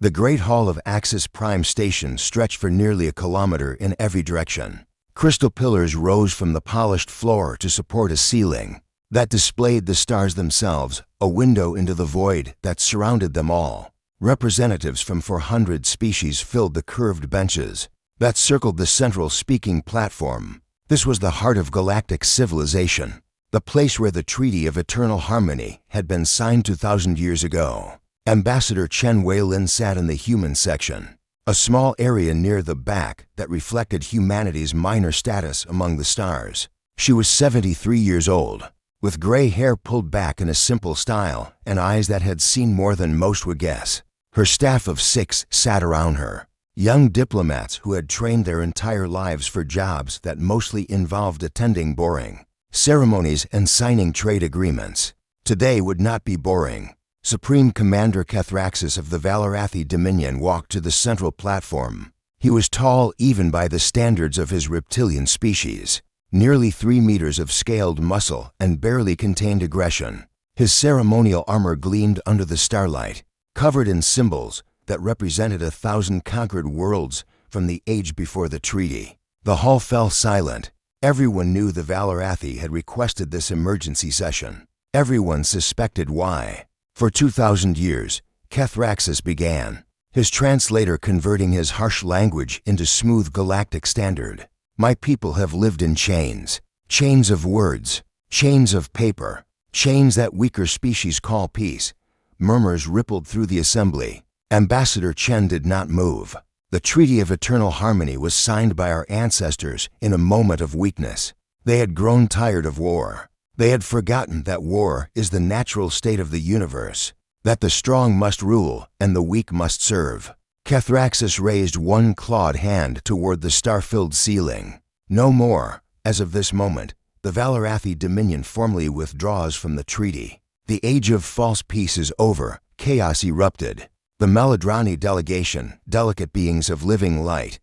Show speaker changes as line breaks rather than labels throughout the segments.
The Great Hall of Axis Prime Station stretched for nearly a kilometer in every direction. Crystal pillars rose from the polished floor to support a ceiling that displayed the stars themselves, a window into the void that surrounded them all. Representatives from 400 species filled the curved benches that circled the central speaking platform. This was the heart of galactic civilization, the place where the Treaty of Eternal Harmony had been signed 2,000 years ago. Ambassador Chen Weilin sat in the human section, a small area near the back that reflected humanity's minor status among the stars. She was 73 years old, with gray hair pulled back in a simple style and eyes that had seen more than most would guess. Her staff of 6 sat around her, young diplomats who had trained their entire lives for jobs that mostly involved attending boring ceremonies and signing trade agreements. Today would not be boring. Supreme Commander Kethraxis of the Valarathi Dominion walked to the central platform. He was tall even by the standards of his reptilian species, nearly 3 meters of scaled muscle and barely contained aggression. His ceremonial armor gleamed under the starlight, covered in symbols that represented 1,000 conquered worlds from the age before the treaty. The hall fell silent. Everyone knew the Valarathi had requested this emergency session. Everyone suspected why. For 2,000 years, Kethraxis began, his translator converting his harsh language into smooth galactic standard. My people have lived in chains, chains of words, chains of paper, chains that weaker species call peace. Murmurs rippled through the assembly. Ambassador Chen did not move. The Treaty of Eternal Harmony was signed by our ancestors in a moment of weakness. They had grown tired of war. They had forgotten that war is the natural state of the universe, that the strong must rule and the weak must serve. Kethraxis raised one clawed hand toward the star-filled ceiling. No more. As of this moment, the Valarathi Dominion formally withdraws from the treaty. The age of false peace is over. Chaos erupted. The Meladrani delegation, delicate beings of living light,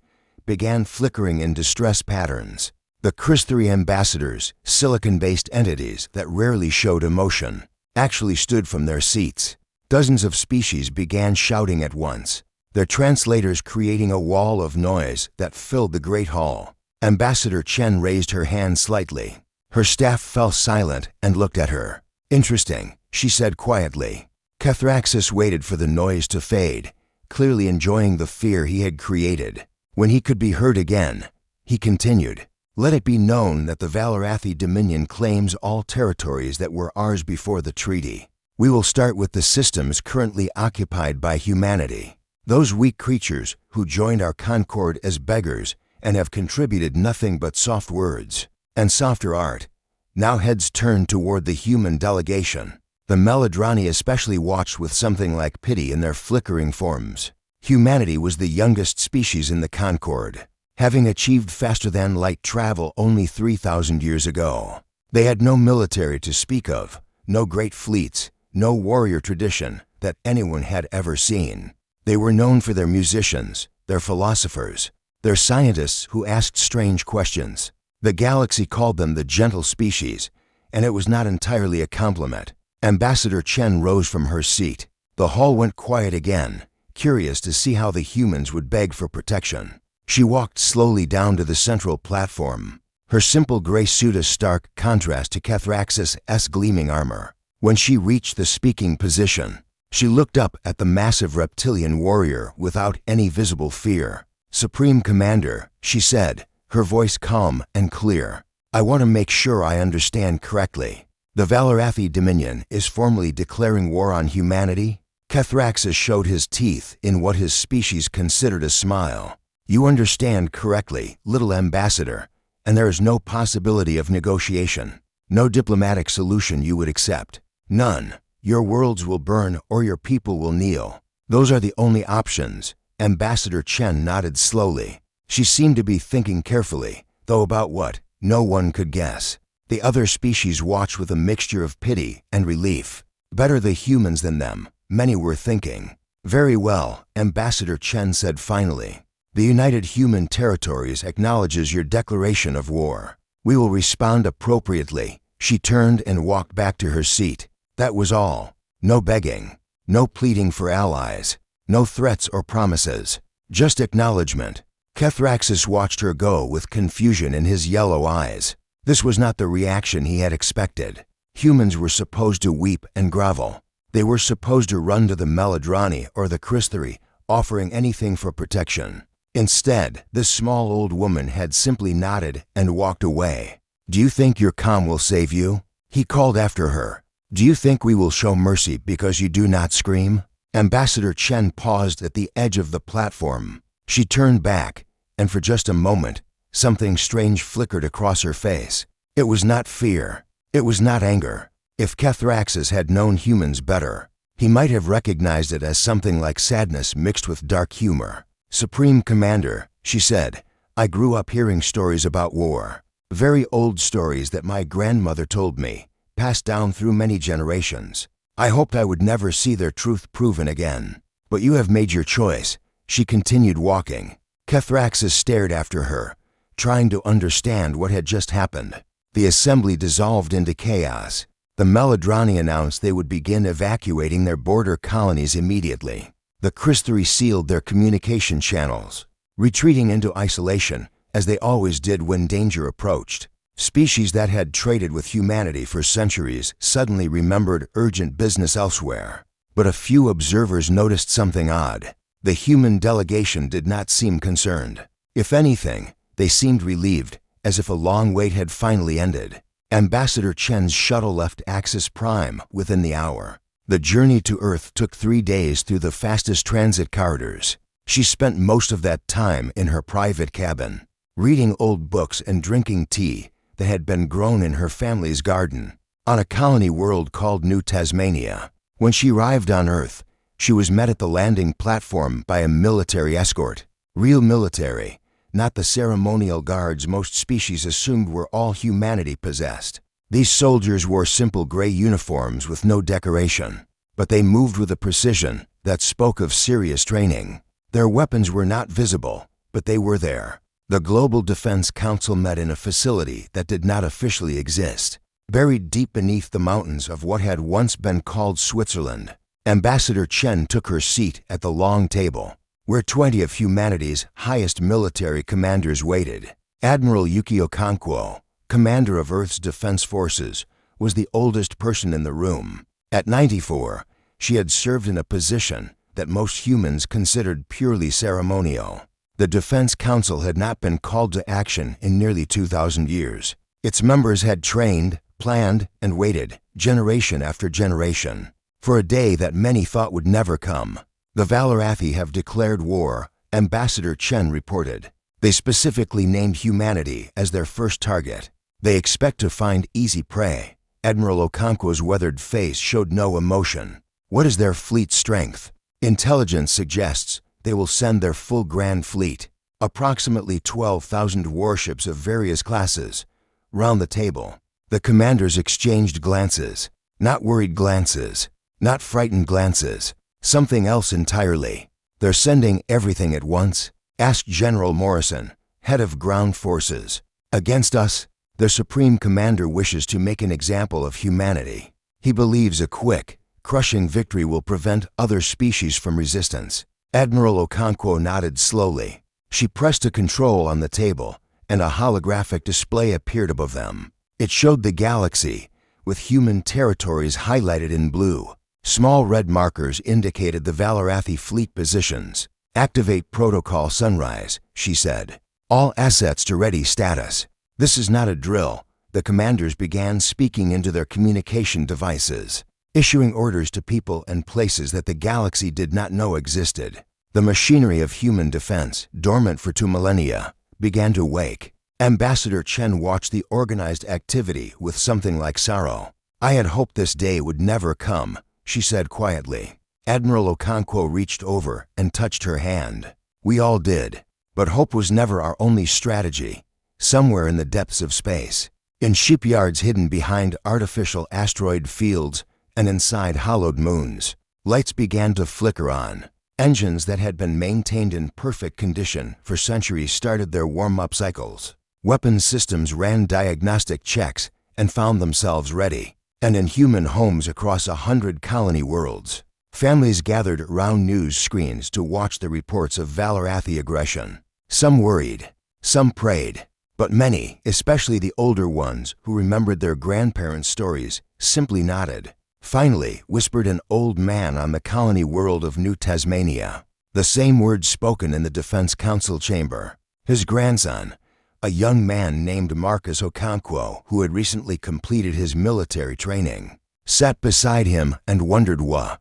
began flickering in distress patterns. The Christari ambassadors, silicon-based entities that rarely showed emotion, actually stood from their seats. Dozens of species began shouting at once, their translators creating a wall of noise that filled the great hall. Ambassador Chen raised her hand slightly. Her staff fell silent and looked at her. Interesting, she said quietly. Kethraxis waited for the noise to fade, clearly enjoying the fear he had created. When he could be heard again, he continued. Let it be known that the Valarathi Dominion claims all territories that were ours before the treaty. We will start with the systems currently occupied by humanity. Those weak creatures who joined our concord as beggars and have contributed nothing but soft words and softer art. Now heads turned toward the human delegation. The Meladrani especially watched with something like pity in their flickering forms. Humanity was the youngest species in the concord, having achieved faster-than-light travel only 3,000 years ago. They had no military to speak of, no great fleets, no warrior tradition that anyone had ever seen. They were known for their musicians, their philosophers, their scientists who asked strange questions. The galaxy called them the gentle species, and it was not entirely a compliment. Ambassador Chen rose from her seat. The hall went quiet again, curious to see how the humans would beg for protection. She walked slowly down to the central platform, her simple gray suit a stark contrast to Kethraxis' gleaming armor. When she reached the speaking position, she looked up at the massive reptilian warrior without any visible fear. Supreme Commander, she said, her voice calm and clear. I want to make sure I understand correctly. The Valarathi Dominion is formally declaring war on humanity? Kethraxis showed his teeth in what his species considered a smile. You understand correctly, little ambassador, and there is no possibility of negotiation. No diplomatic solution you would accept. None. Your worlds will burn or your people will kneel. Those are the only options. Ambassador Chen nodded slowly. She seemed to be thinking carefully, though about what, no one could guess. The other species watched with a mixture of pity and relief. Better the humans than them, many were thinking. Very well, Ambassador Chen said finally. The United Human Territories acknowledges your declaration of war. We will respond appropriately. She turned and walked back to her seat. That was all. No begging. No pleading for allies. No threats or promises. Just acknowledgement. Kethraxis watched her go with confusion in his yellow eyes. This was not the reaction he had expected. Humans were supposed to weep and grovel. They were supposed to run to the Melodrani or the Christhery, offering anything for protection. Instead, this small old woman had simply nodded and walked away. "Do you think your calm will save you?" he called after her. "Do you think we will show mercy because you do not scream?" Ambassador Chen paused at the edge of the platform. She turned back, and for just a moment, something strange flickered across her face. It was not fear. It was not anger. If Kethraxis had known humans better, he might have recognized it as something like sadness mixed with dark humor. "Supreme Commander," she said, "I grew up hearing stories about war. Very old stories that my grandmother told me, passed down through many generations. I hoped I would never see their truth proven again. But you have made your choice." She continued walking. Kethraxis stared after her, trying to understand what had just happened. The assembly dissolved into chaos. The Melodrani announced they would begin evacuating their border colonies immediately. The Christhery sealed their communication channels, retreating into isolation, as they always did when danger approached. Species that had traded with humanity for centuries suddenly remembered urgent business elsewhere. But a few observers noticed something odd. The human delegation did not seem concerned. If anything, they seemed relieved, as if a long wait had finally ended. Ambassador Chen's shuttle left Axis Prime within the hour. The journey to Earth took 3 days through the fastest transit corridors. She spent most of that time in her private cabin, reading old books and drinking tea that had been grown in her family's garden, on a colony world called New Tasmania. When she arrived on Earth, she was met at the landing platform by a military escort. Real military, not the ceremonial guards most species assumed were all humanity possessed. These soldiers wore simple gray uniforms with no decoration, but they moved with a precision that spoke of serious training. Their weapons were not visible, but they were there. The Global Defense Council met in a facility that did not officially exist, buried deep beneath the mountains of what had once been called Switzerland. Ambassador Chen took her seat at the long table, where 20 of humanity's highest military commanders waited. Admiral Yukio Kankwo, commander of Earth's defense forces, was the oldest person in the room. At 94, she had served in a position that most humans considered purely ceremonial. The Defense Council had not been called to action in nearly 2,000 years. Its members had trained, planned, and waited, generation after generation, for a day that many thought would never come. "The Valarathi have declared war," Ambassador Chen reported. "They specifically named humanity as their first target. They expect to find easy prey." Admiral Okonkwo's weathered face showed no emotion. "What is their fleet strength?" "Intelligence suggests they will send their full grand fleet, approximately 12,000 warships of various classes." Round the table, the commanders exchanged glances. Not worried glances, not frightened glances, something else entirely. "They're sending everything at once?" asked General Morrison, head of ground forces. "Against us? The Supreme Commander wishes to make an example of humanity. He believes a quick, crushing victory will prevent other species from resistance." Admiral Okonkwo nodded slowly. She pressed a control on the table, and a holographic display appeared above them. It showed the galaxy, with human territories highlighted in blue. Small red markers indicated the Valarathi fleet positions. "Activate Protocol Sunrise," she said. "All assets to ready status." This is not a drill. The commanders began speaking into their communication devices, issuing orders to people and places that the galaxy did not know existed. The machinery of human defense, dormant for 2 millennia, began to wake. Ambassador Chen watched the organized activity with something like sorrow. "I had hoped this day would never come," she said quietly. Admiral Okonkwo reached over and touched her hand. "We all did. But hope was never our only strategy." Somewhere in the depths of space, in shipyards hidden behind artificial asteroid fields and inside hollowed moons, lights began to flicker on. Engines that had been maintained in perfect condition for centuries started their warm-up cycles. Weapons systems ran diagnostic checks and found themselves ready. And in human homes across 100 colony worlds, Families gathered around news screens to watch the reports of Valarathi aggression. Some worried, some prayed, but many, especially the older ones who remembered their grandparents' stories, simply nodded. Finally, whispered an old man on the colony world of New Tasmania, the same words spoken in the Defense Council chamber. His grandson, a young man named Marcus Okonkwo, who had recently completed his military training, sat beside him and wondered what.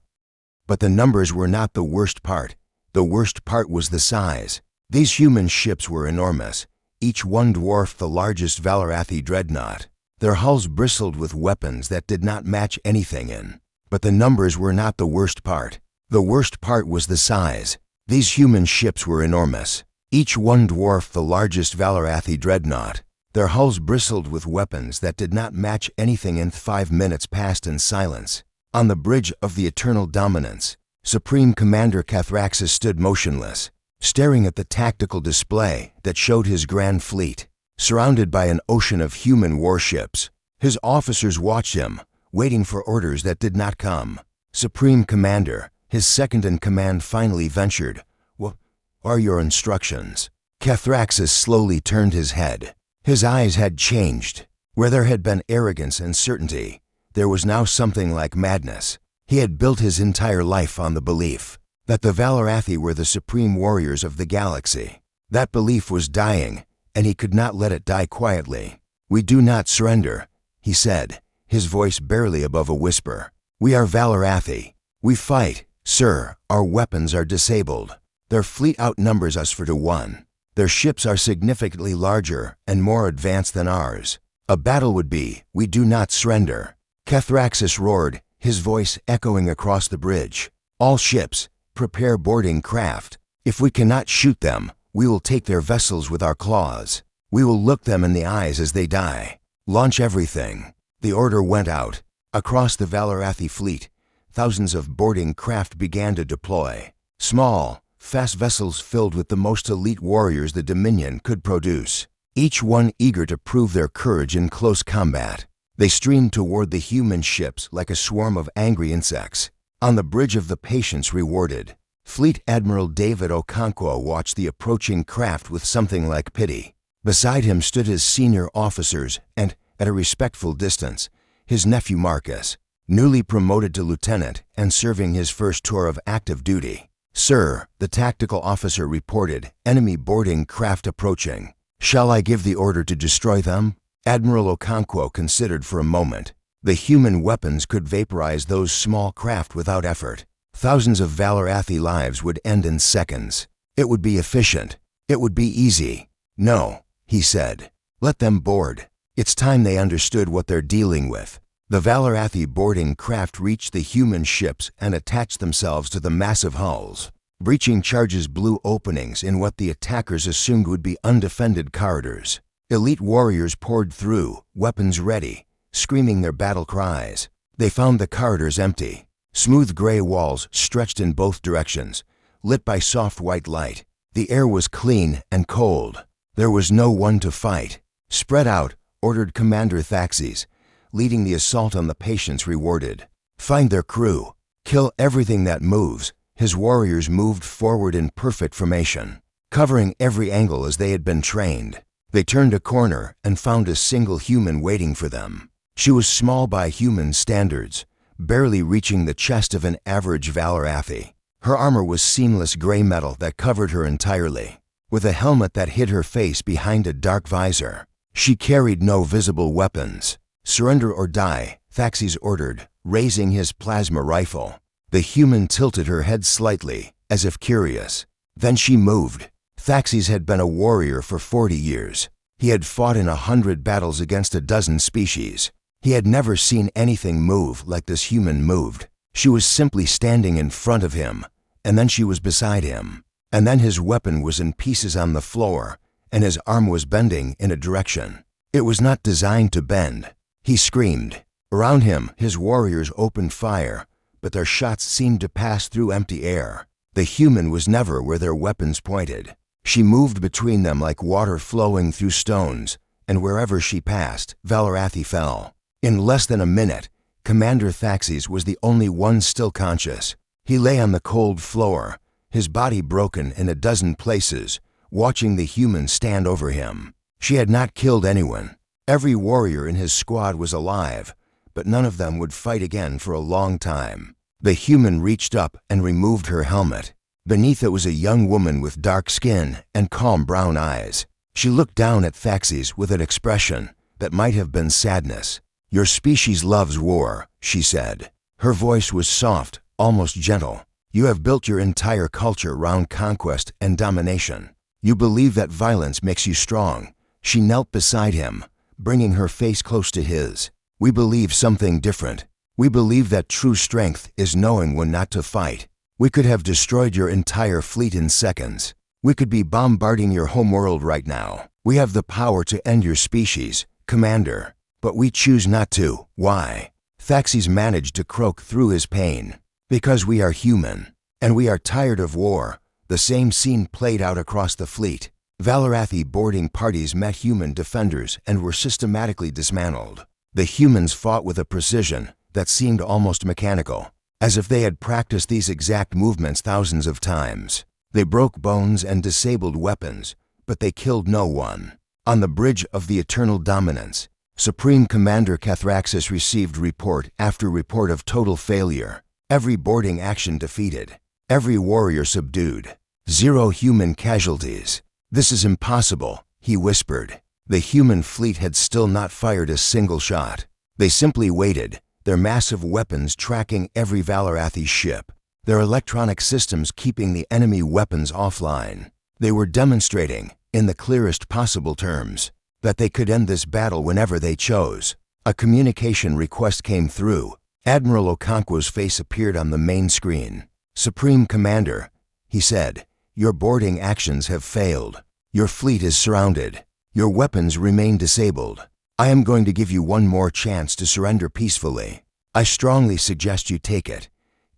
But the numbers were not the worst part. The worst part was the size. These human ships were enormous. Each one dwarfed the largest Valarathi dreadnought. Their hulls bristled with weapons that did not match anything in. But the numbers were not the worst part. The worst part was the size. These human ships were enormous. Each one dwarfed the largest Valarathi dreadnought. Their hulls bristled with weapons that did not match anything in. 5 minutes passed in silence. On the bridge of the Eternal Dominance, Supreme Commander Cathraxis stood motionless, staring at the tactical display that showed his grand fleet, surrounded by an ocean of human warships. His officers watched him, waiting for orders that did not come. Supreme Commander, his second-in-command, finally ventured, "What are your instructions?" Cathraxis slowly turned his head. His eyes had changed. Where there had been arrogance and certainty, there was now something like madness. He had built his entire life on the belief that the Valarathi were the supreme warriors of the galaxy. That belief was dying, and he could not let it die quietly. "We do not surrender," he said, his voice barely above a whisper. "We are Valarathi. We fight. Sir, our weapons are disabled. Their fleet outnumbers us 4-1. Their ships are significantly larger and more advanced than ours. A battle would be. We do not surrender." Cathraxis roared, his voice echoing across the bridge. "All ships, prepare boarding craft. If we cannot shoot them, we will take their vessels with our claws. We will look them in the eyes as they die. Launch everything." The order went out. Across the Valarathi fleet, thousands of boarding craft began to deploy. Small, fast vessels filled with the most elite warriors the Dominion could produce, each one eager to prove their courage in close combat. They streamed toward the human ships like a swarm of angry insects. On the bridge of the Patience Rewarded, Fleet Admiral David Okonkwo watched the approaching craft with something like pity. Beside him stood his senior officers and, at a respectful distance, his nephew Marcus, newly promoted to lieutenant and serving his first tour of active duty. "Sir," the tactical officer reported, "enemy boarding craft approaching. Shall I give the order to destroy them?" Admiral Okonkwo considered for a moment. The human weapons could vaporize those small craft without effort. Thousands of Valarathi lives would end in seconds. It would be efficient. It would be easy. "No," he said. "Let them board." It's time they understood what they're dealing with. The Valarathi boarding craft reached the human ships and attached themselves to the massive hulls. Breaching charges blew openings in what the attackers assumed would be undefended corridors. Elite warriors poured through, weapons ready, screaming their battle cries. They found the corridors empty. Smooth gray walls stretched in both directions, lit by soft white light. The air was clean and cold. There was no one to fight. "Spread out," ordered Commander Thaxis, leading the assault on the Patience Rewarded. "Find their crew. Kill everything that moves." His warriors moved forward in perfect formation, covering every angle as they had been trained. They turned a corner and found a single human waiting for them. She was small by human standards, barely reaching the chest of an average Valarathi. Her armor was seamless gray metal that covered her entirely, with a helmet that hid her face behind a dark visor. She carried no visible weapons. "Surrender or die," Thaxis ordered, raising his plasma rifle. The human tilted her head slightly, as if curious. Then she moved. Thaxis had been a warrior for 40 years. He had fought in 100 battles against a dozen species. He had never seen anything move like this human moved. She was simply standing in front of him, and then she was beside him. And then his weapon was in pieces on the floor, and his arm was bending in a direction. It was not designed to bend. He screamed. Around him, his warriors opened fire, but their shots seemed to pass through empty air. The human was never where their weapons pointed. She moved between them like water flowing through stones, and wherever she passed, Valarathi fell. In less than a minute, Commander Thaxis was the only one still conscious. He lay on the cold floor, his body broken in a dozen places, watching the humans stand over him. She had not killed anyone. Every warrior in his squad was alive, but none of them would fight again for a long time. The human reached up and removed her helmet. Beneath it was a young woman with dark skin and calm brown eyes. She looked down at Thaxis with an expression that might have been sadness. "Your species loves war," she said. Her voice was soft, almost gentle. "You have built your entire culture around conquest and domination. You believe that violence makes you strong." She knelt beside him, bringing her face close to his. "We believe something different. We believe that true strength is knowing when not to fight. We could have destroyed your entire fleet in seconds. We could be bombarding your homeworld right now. We have the power to end your species, Commander. But we choose not to. Why?" Thaxis managed to croak through his pain. "Because we are human, and we are tired of war." The same scene played out across the fleet. Valarathi boarding parties met human defenders and were systematically dismantled. The humans fought with a precision that seemed almost mechanical, as if they had practiced these exact movements thousands of times. They broke bones and disabled weapons, but they killed no one. On the bridge of the Eternal Dominance, Supreme Commander Cathraxis received report after report of total failure. Every boarding action defeated. Every warrior subdued. 0 human casualties. "This is impossible," he whispered. The human fleet had still not fired a single shot. They simply waited, their massive weapons tracking every Valarathi ship, their electronic systems keeping the enemy weapons offline. They were demonstrating, in the clearest possible terms, that they could end this battle whenever they chose. A communication request came through. Admiral Okonkwo's face appeared on the main screen. "Supreme Commander," he said, "your boarding actions have failed. Your fleet is surrounded. Your weapons remain disabled. I am going to give you one more chance to surrender peacefully. I strongly suggest you take it."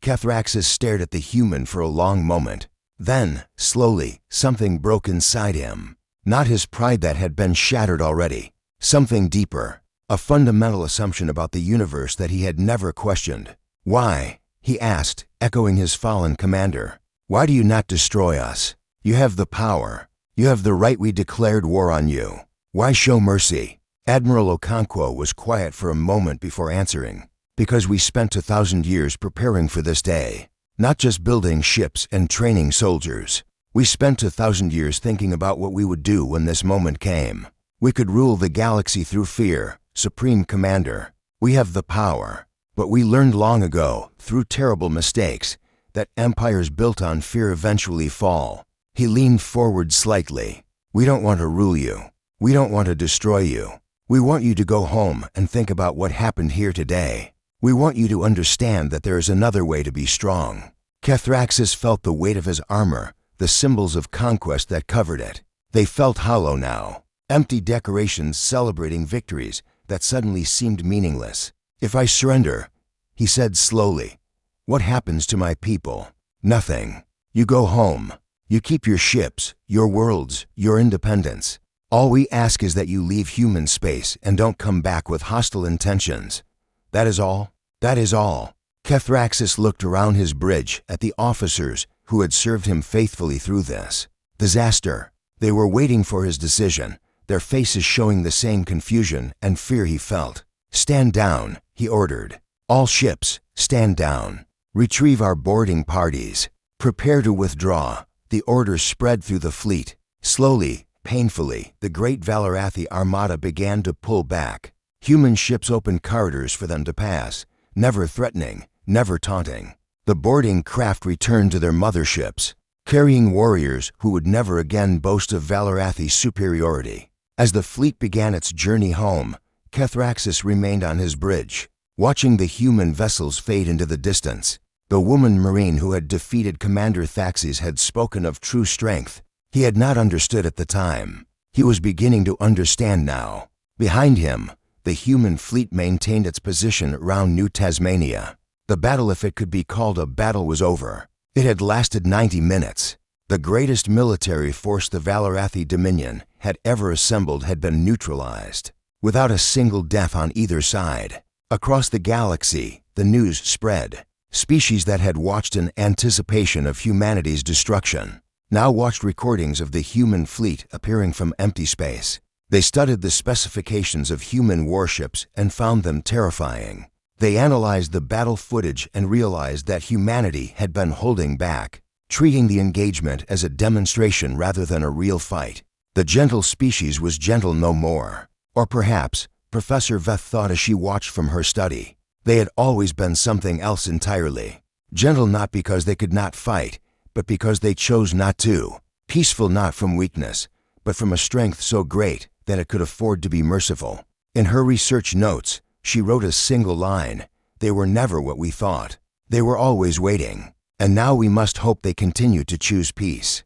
Cathraxis stared at the human for a long moment. Then, slowly, something broke inside him. Not his pride that had been shattered already. Something deeper. A fundamental assumption about the universe that he had never questioned. "Why?" he asked, echoing his fallen commander. "Why do you not destroy us? You have the power. You have the right. We declared war on you. Why show mercy?" Admiral Okonkwo was quiet for a moment before answering. "Because we spent 1,000 years preparing for this day. Not just building ships and training soldiers. We spent 1,000 years thinking about what we would do when this moment came. We could rule the galaxy through fear, Supreme Commander. We have the power. But we learned long ago, through terrible mistakes, that empires built on fear eventually fall." He leaned forward slightly. "We don't want to rule you. We don't want to destroy you. We want you to go home and think about what happened here today. We want you to understand that there is another way to be strong." Cathraxis felt the weight of his armor, the symbols of conquest that covered it. They felt hollow now. Empty decorations celebrating victories that suddenly seemed meaningless. "If I surrender," he said slowly, "what happens to my people?" "Nothing. You go home. You keep your ships, your worlds, your independence. All we ask is that you leave human space and don't come back with hostile intentions. That is all. That is all." Cathraxis looked around his bridge at the officers who had served him faithfully through this disaster. They were waiting for his decision, their faces showing the same confusion and fear he felt. "Stand down," he ordered. "All ships, stand down. Retrieve our boarding parties. Prepare to withdraw." The order spread through the fleet. Slowly, painfully, the great Valarathi armada began to pull back. Human ships opened corridors for them to pass, never threatening, never taunting. The boarding craft returned to their motherships, carrying warriors who would never again boast of Valarathi's superiority. As the fleet began its journey home, Cathraxis remained on his bridge, watching the human vessels fade into the distance. The woman Marine who had defeated Commander Thaxis had spoken of true strength. He had not understood at the time. He was beginning to understand now. Behind him, the human fleet maintained its position around New Tasmania. The battle, if it could be called a battle, was over. It had lasted 90 minutes. The greatest military force the Valarathi Dominion had ever assembled had been neutralized, without a single death on either side. Across the galaxy, the news spread. Species that had watched in anticipation of humanity's destruction now watched recordings of the human fleet appearing from empty space. They studied the specifications of human warships and found them terrifying. They analyzed the battle footage and realized that humanity had been holding back, treating the engagement as a demonstration rather than a real fight. The gentle species was gentle no more. Or perhaps, Professor Veth thought as she watched from her study, they had always been something else entirely. Gentle not because they could not fight, but because they chose not to. Peaceful not from weakness, but from a strength so great that it could afford to be merciful. In her research notes, she wrote a single line: "They were never what we thought. They were always waiting. And now we must hope they continue to choose peace."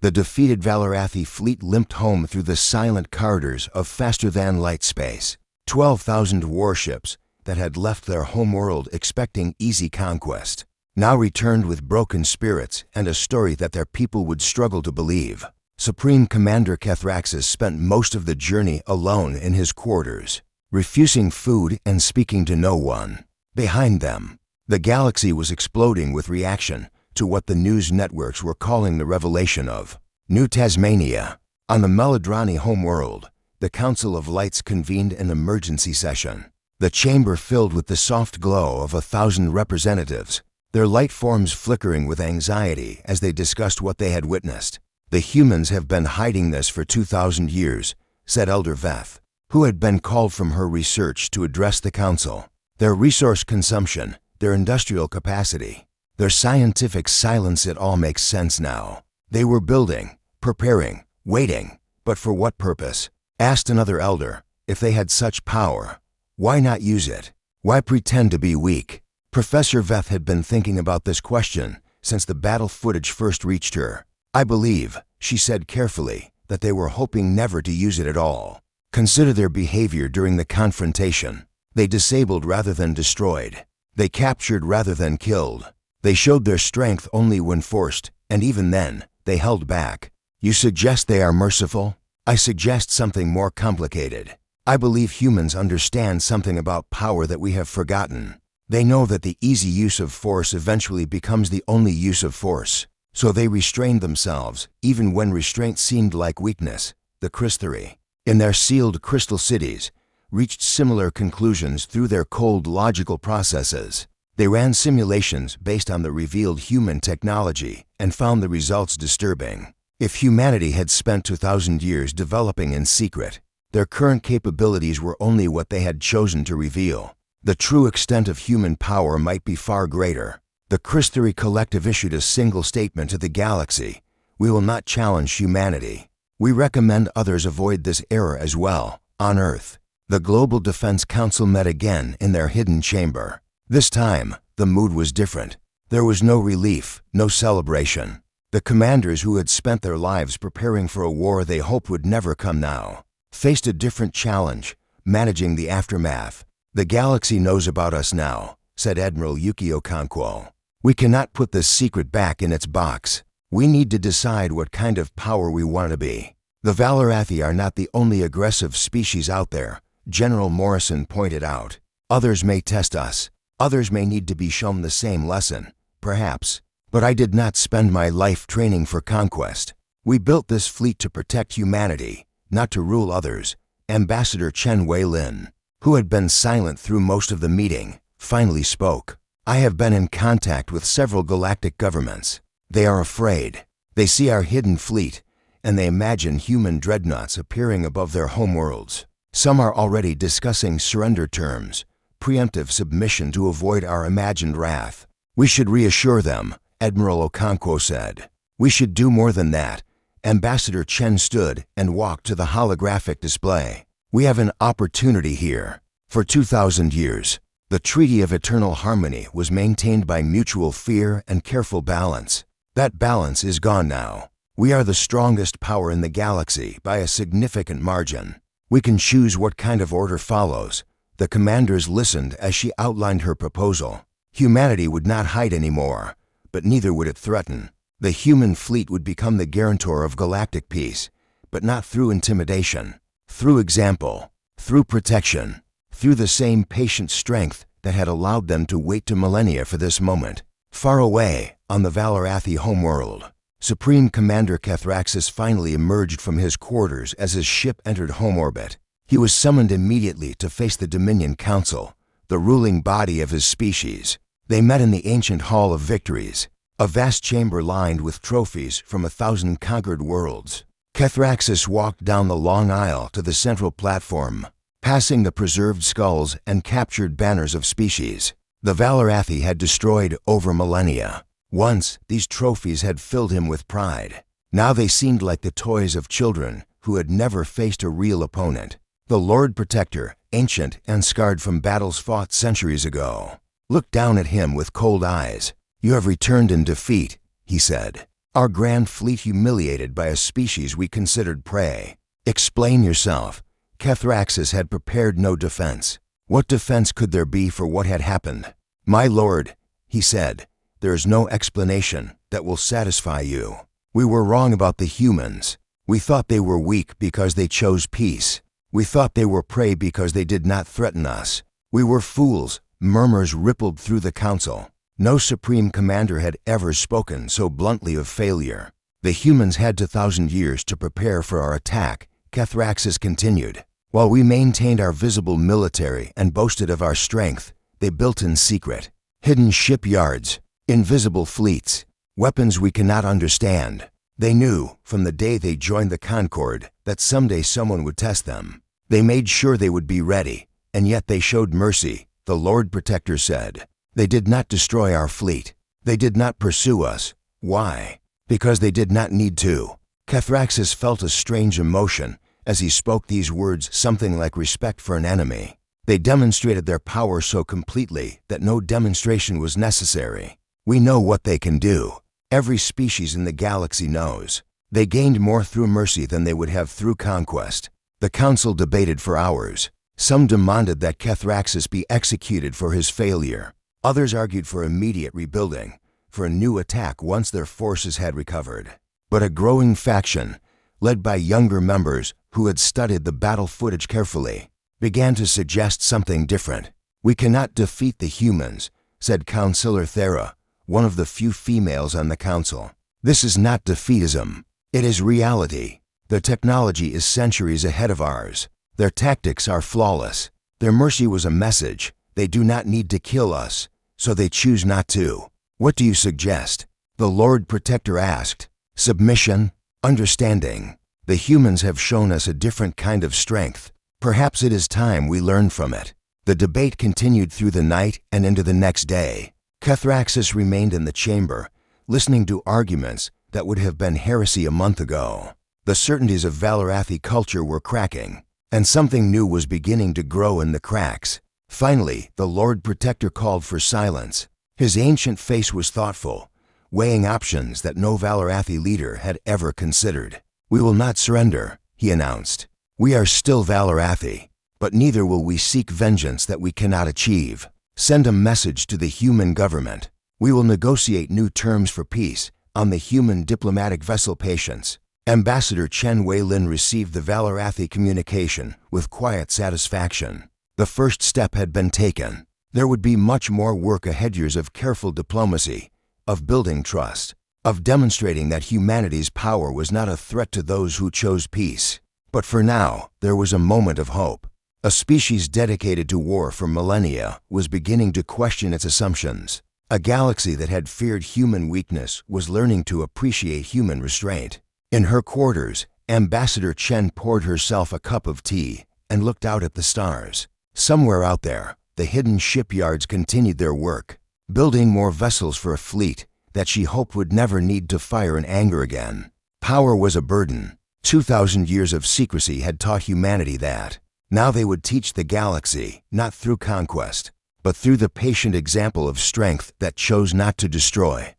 The defeated Valarathi fleet limped home through the silent corridors of faster-than-light space. 12,000 warships that had left their homeworld expecting easy conquest now returned with broken spirits and a story that their people would struggle to believe. Supreme Commander Kethraxis spent most of the journey alone in his quarters, refusing food and speaking to no one. Behind them, the galaxy was exploding with reaction to what the news networks were calling the revelation of New Tasmania. On the Meladrani homeworld, the Council of Lights convened an emergency session. The chamber filled with the soft glow of 1,000 representatives, their light forms flickering with anxiety as they discussed what they had witnessed. "The humans have been hiding this for 2,000 years, said Elder Veth, who had been called from her research to address the council. Their resource consumption, their industrial capacity, their scientific silence, it all makes sense now. They were building, preparing, waiting, but for what purpose?" Asked another elder. If they had such power, why not use it? Why pretend to be weak? Professor Veth had been thinking about this question since the battle footage first reached her. "I believe," she said carefully, "that they were hoping never to use it at all. Consider their behavior during the confrontation. They disabled rather than destroyed. They captured rather than killed. They showed their strength only when forced, and even then, they held back. You suggest they are merciful? I suggest something more complicated. I believe humans understand something about power that we have forgotten. They know that the easy use of force eventually becomes the only use of force. So they restrained themselves, even when restraint seemed like weakness." The Crysthari, in their sealed crystal cities, reached similar conclusions through their cold logical processes. They ran simulations based on the revealed human technology and found the results disturbing. If humanity had spent 2,000 years developing in secret, their current capabilities were only what they had chosen to reveal. The true extent of human power might be far greater. The Crysthari Collective issued a single statement to the galaxy: "We will not challenge humanity. We recommend others avoid this error as well." On Earth, the Global Defense Council met again in their hidden chamber. This time, the mood was different. There was no relief, no celebration. The commanders who had spent their lives preparing for a war they hoped would never come now faced a different challenge: managing the aftermath. "The galaxy knows about us now," said Admiral Yukio Kanquo. "We cannot put this secret back in its box. We need to decide what kind of power we want to be. The Valarathi are not the only aggressive species out there," General Morrison pointed out. "Others may test us. Others may need to be shown the same lesson, perhaps. But I did not spend my life training for conquest. We built this fleet to protect humanity, not to rule others." Ambassador Chen Wei-Lin, who had been silent through most of the meeting, finally spoke. "I have been in contact with several galactic governments. They are afraid. They see our hidden fleet, and they imagine human dreadnoughts appearing above their homeworlds. Some are already discussing surrender terms, preemptive submission to avoid our imagined wrath. We should reassure them," Admiral Okonkwo said. "We should do more than that." Ambassador Chen stood and walked to the holographic display. "We have an opportunity here. For 2,000 years, the Treaty of Eternal Harmony was maintained by mutual fear and careful balance. That balance is gone now. We are the strongest power in the galaxy by a significant margin. We can choose what kind of order follows." The commanders listened as she outlined her proposal. Humanity would not hide anymore, but neither would it threaten. The human fleet would become the guarantor of galactic peace, but not through intimidation. Through example, through protection, through the same patient strength that had allowed them to wait to millennia for this moment. Far away, on the Valarathi homeworld, Supreme Commander Kethraxis finally emerged from his quarters as his ship entered home orbit. He was summoned immediately to face the Dominion Council, the ruling body of his species. They met in the ancient Hall of Victories, a vast chamber lined with trophies from 1,000 conquered worlds. Kethraxis walked down the long aisle to the central platform, passing the preserved skulls and captured banners of species the Valarathi had destroyed over millennia. Once, these trophies had filled him with pride. Now they seemed like the toys of children who had never faced a real opponent. The Lord Protector, ancient and scarred from battles fought centuries ago, looked down at him with cold eyes. "You have returned in defeat," he said. "Our grand fleet humiliated by a species we considered prey. Explain yourself." Kethraxis had prepared no defense. What defense could there be for what had happened? "My lord," he said, "there is no explanation that will satisfy you. We were wrong about the humans. We thought they were weak because they chose peace. We thought they were prey because they did not threaten us. We were fools." Murmurs rippled through the council. No Supreme Commander had ever spoken so bluntly of failure. "The humans had 2,000 years to prepare for our attack," Kethraxis continued. "While we maintained our visible military and boasted of our strength, they built in secret. Hidden shipyards, invisible fleets, weapons we cannot understand. They knew, from the day they joined the Concord, that someday someone would test them. They made sure they would be ready, and yet they showed mercy," the Lord Protector said. "They did not destroy our fleet. They did not pursue us. Why? Because they did not need to." Kethraxis felt a strange emotion as he spoke these words, something like respect for an enemy. They demonstrated their power so completely that no demonstration was necessary. "We know what they can do. Every species in the galaxy knows. They gained more through mercy than they would have through conquest." The council debated for hours. Some demanded that Kethraxis be executed for his failure. Others argued for immediate rebuilding, for a new attack once their forces had recovered. But a growing faction, led by younger members who had studied the battle footage carefully, began to suggest something different. "We cannot defeat the humans," said Councillor Thera, one of the few females on the council. "This is not defeatism. It is reality. Their technology is centuries ahead of ours. Their tactics are flawless. Their mercy was a message. They do not need to kill us, so they choose not to." "What do you suggest?" the Lord Protector asked. "Submission, understanding. The humans have shown us a different kind of strength. Perhaps it is time we learn from it." The debate continued through the night and into the next day. Kethraxis remained in the chamber, listening to arguments that would have been heresy a month ago. The certainties of Valarathi culture were cracking, and something new was beginning to grow in the cracks. Finally, the Lord Protector called for silence. His ancient face was thoughtful, weighing options that no Valarathi leader had ever considered. "We will not surrender," he announced. "We are still Valarathi, but neither will we seek vengeance that we cannot achieve. Send a message to the human government. We will negotiate new terms for peace on the human diplomatic vessel Patience." Ambassador Chen Weilin received the Valarathi communication with quiet satisfaction. The first step had been taken. There would be much more work ahead, years of careful diplomacy, of building trust, of demonstrating that humanity's power was not a threat to those who chose peace. But for now, there was a moment of hope. A species dedicated to war for millennia was beginning to question its assumptions. A galaxy that had feared human weakness was learning to appreciate human restraint. In her quarters, Ambassador Chen poured herself a cup of tea and looked out at the stars. Somewhere out there, the hidden shipyards continued their work, building more vessels for a fleet that she hoped would never need to fire in anger again. Power was a burden. 2,000 years of secrecy had taught humanity that. Now they would teach the galaxy, not through conquest, but through the patient example of strength that chose not to destroy.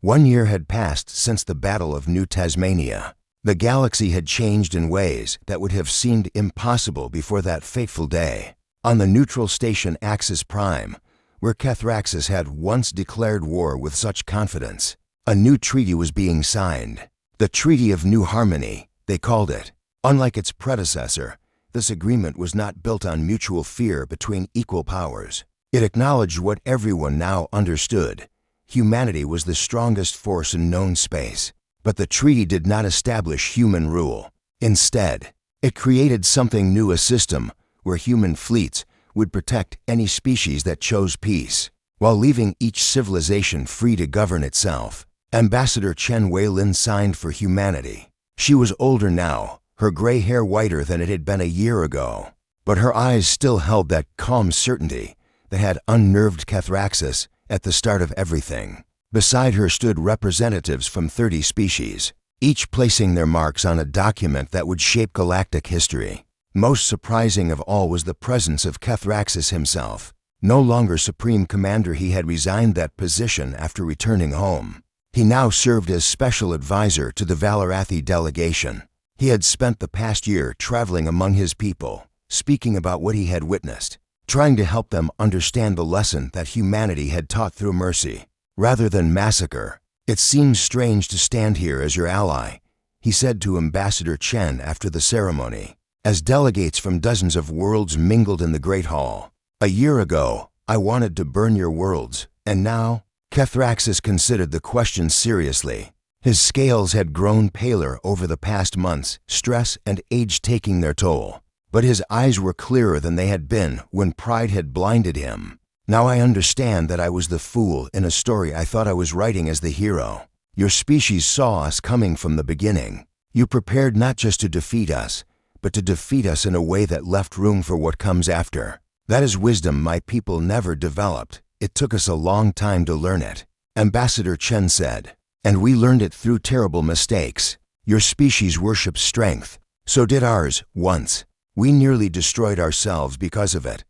1 year had passed since the Battle of New Tasmania. The galaxy had changed in ways that would have seemed impossible before that fateful day. On the neutral station Axis Prime, where Kethraxis had once declared war with such confidence, a new treaty was being signed. The Treaty of New Harmony, they called it. Unlike its predecessor, this agreement was not built on mutual fear between equal powers. It acknowledged what everyone now understood. Humanity was the strongest force in known space. But the treaty did not establish human rule. Instead, it created something new, a system where human fleets would protect any species that chose peace, while leaving each civilization free to govern itself. Ambassador Chen Weilin signed for humanity. She was older now, her gray hair whiter than it had been a year ago, but her eyes still held that calm certainty that had unnerved Kethraxis at the start of everything. Beside her stood representatives from 30 species, each placing their marks on a document that would shape galactic history. Most surprising of all was the presence of Kethraxis himself. No longer Supreme Commander, he had resigned that position after returning home. He now served as special advisor to the Valarathi delegation. He had spent the past year traveling among his people, speaking about what he had witnessed, trying to help them understand the lesson that humanity had taught through mercy, rather than massacre. "It seems strange to stand here as your ally," he said to Ambassador Chen after the ceremony, as delegates from dozens of worlds mingled in the Great Hall. "A year ago, I wanted to burn your worlds, and now?" Kethraxis considered the question seriously. His scales had grown paler over the past months, stress and age taking their toll. But his eyes were clearer than they had been when pride had blinded him. "Now I understand that I was the fool in a story I thought I was writing as the hero. Your species saw us coming from the beginning. You prepared not just to defeat us, but to defeat us in a way that left room for what comes after. That is wisdom my people never developed. It took us a long time to learn it," Ambassador Chen said. "And we learned it through terrible mistakes. Your species worships strength. So did ours, once. We nearly destroyed ourselves because of it.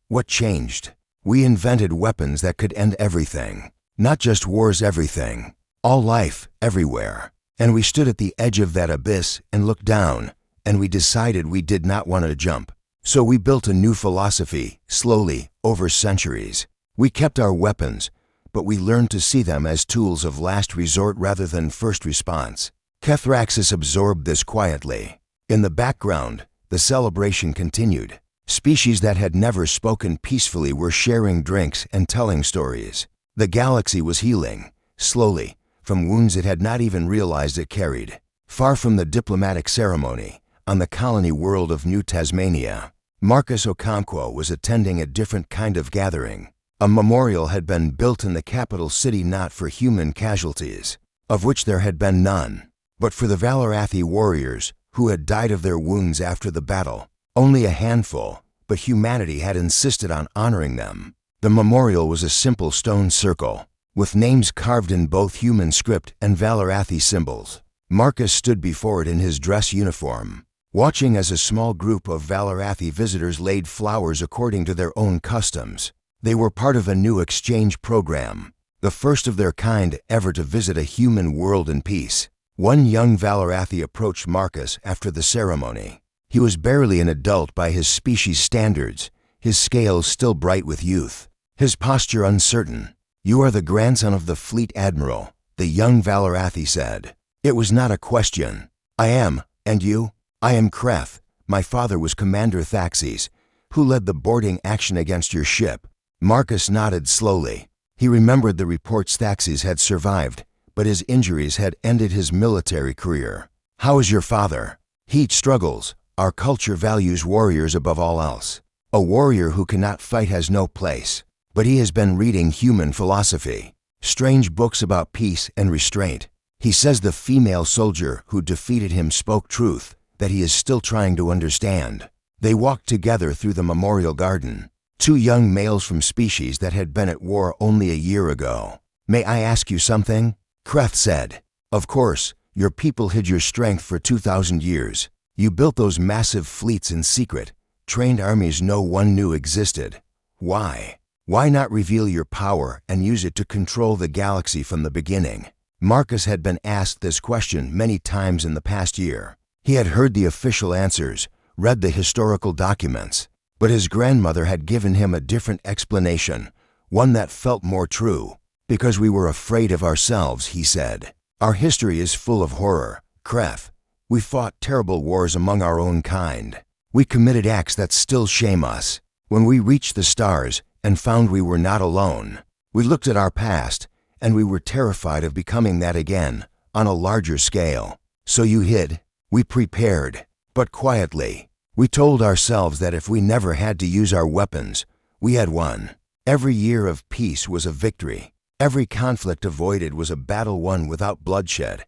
What changed? We invented weapons that could end everything. Not just wars, everything. All life, everywhere. And we stood at the edge of that abyss and looked down, and we decided we did not want to jump. So we built a new philosophy, slowly, over centuries. We kept our weapons, but we learned to see them as tools of last resort rather than first response." Kethraxis absorbed this quietly. In the background, the celebration continued. Species that had never spoken peacefully were sharing drinks and telling stories. The galaxy was healing, slowly, from wounds it had not even realized it carried. Far from the diplomatic ceremony, on the colony world of New Tasmania, Marcus Okonkwo was attending a different kind of gathering. A memorial had been built in the capital city not for human casualties, of which there had been none, but for the Valarathi warriors who had died of their wounds after the battle. Only a handful, but humanity had insisted on honoring them. The memorial was a simple stone circle, with names carved in both human script and Valarathi symbols. Marcus stood before it in his dress uniform, watching as a small group of Valarathi visitors laid flowers according to their own customs. They were part of a new exchange program, the first of their kind ever to visit a human world in peace. One young Valarathi approached Marcus after the ceremony. He was barely an adult by his species standards, his scales still bright with youth, his posture uncertain. "You are the grandson of the fleet admiral," the young Valarathi said. It was not a question. "I am, and you?" "I am Kreth. My father was Commander Thaxis, who led the boarding action against your ship." Marcus nodded slowly. He remembered the reports Thaxis had survived, but his injuries had ended his military career. "How is your father?" "He struggles. Our culture values warriors above all else. A warrior who cannot fight has no place. But he has been reading human philosophy, strange books about peace and restraint. He says the female soldier who defeated him spoke truth, that he is still trying to understand." They walked together through the memorial garden, two young males from species that had been at war only a year ago. "May I ask you something?" Kreth said. "Of course. Your people hid your strength for 2,000 years. You built those massive fleets in secret, trained armies no one knew existed. Why? Why not reveal your power and use it to control the galaxy from the beginning?" Marcus had been asked this question many times in the past year. He had heard the official answers, read the historical documents, but his grandmother had given him a different explanation, one that felt more true. "Because we were afraid of ourselves," he said. "Our history is full of horror, Kreth. We fought terrible wars among our own kind. We committed acts that still shame us. When we reached the stars, and found we were not alone. We looked at our past, and we were terrified of becoming that again, on a larger scale. So you hid? We prepared, but quietly. We told ourselves that if we never had to use our weapons, we had won. Every year of peace was a victory. Every conflict avoided was a battle won without bloodshed.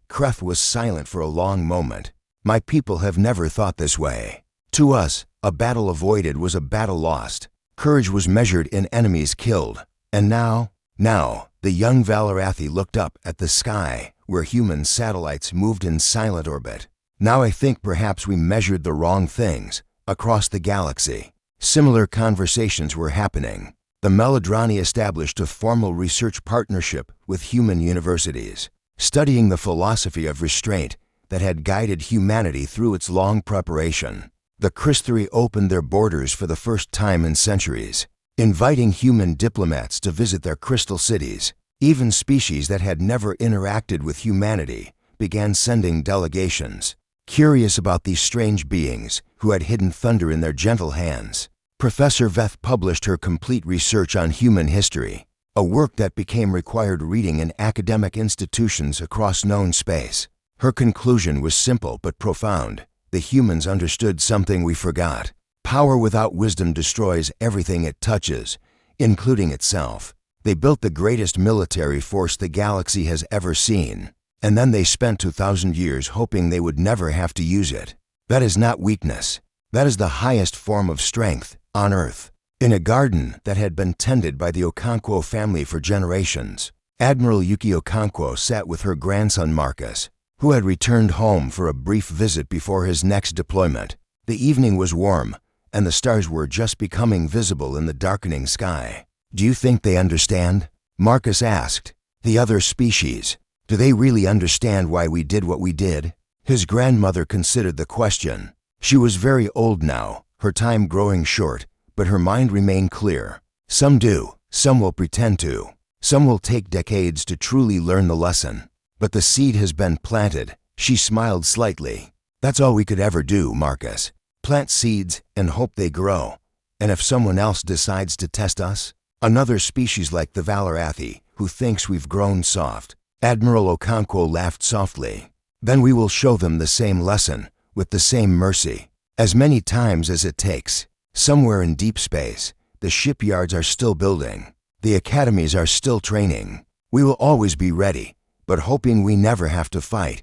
Kreth was silent for a long moment. My people have never thought this way. To us, a battle avoided was a battle lost. Courage was measured in enemies killed. And now, the young Valarathi looked up at the sky where human satellites moved in silent orbit. Now I think perhaps we measured the wrong things across the galaxy. Similar conversations were happening. The Melodrani established a formal research partnership with human universities, studying the philosophy of restraint that had guided humanity through its long preparation. The Christari opened their borders for the first time in centuries, inviting human diplomats to visit their crystal cities. Even species that had never interacted with humanity began sending delegations, curious about these strange beings who had hidden thunder in their gentle hands. Professor Veth published her complete research on human history, a work that became required reading in academic institutions across known space. Her conclusion was simple but profound. The humans understood something we forgot. Power without wisdom destroys everything it touches, including itself. They built the greatest military force the galaxy has ever seen, and then they spent 2,000 years hoping they would never have to use it. That is not weakness. That is the highest form of strength on Earth. In a garden that had been tended by the Okonkwo family for generations, Admiral Yuki Okonkwo sat with her grandson Marcus, who had returned home for a brief visit before his next deployment. The evening was warm, and the stars were just becoming visible in the darkening sky. "Do you think they understand?" Marcus asked. "The other species. Do they really understand why we did what we did?" His grandmother considered the question. She was very old now, her time growing short, but her mind remained clear. Some do, some will pretend to. Some will take decades to truly learn the lesson. But the seed has been planted. She smiled slightly. "That's all we could ever do, Marcus. Plant seeds and hope they grow. And if someone else decides to test us, another species like the Valarathi, who thinks we've grown soft." Admiral Okonkwo laughed softly. "Then we will show them the same lesson, with the same mercy, as many times as it takes. Somewhere in deep space, the shipyards are still building. The academies are still training. We will always be ready, but hoping we never have to fight.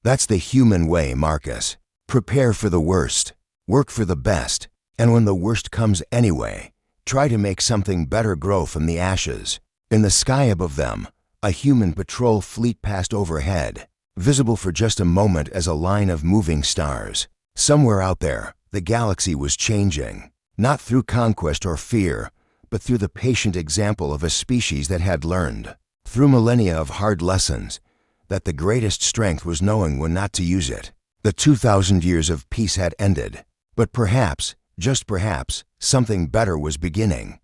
That's the human way, Marcus. Prepare for the worst, work for the best, and when the worst comes anyway, try to make something better grow from the ashes." In the sky above them, a human patrol fleet passed overhead, visible for just a moment as a line of moving stars. Somewhere out there, the galaxy was changing, not through conquest or fear, but through the patient example of a species that had learned, through millennia of hard lessons, that the greatest strength was knowing when not to use it. The 2,000 years of peace had ended, but perhaps, just perhaps, something better was beginning.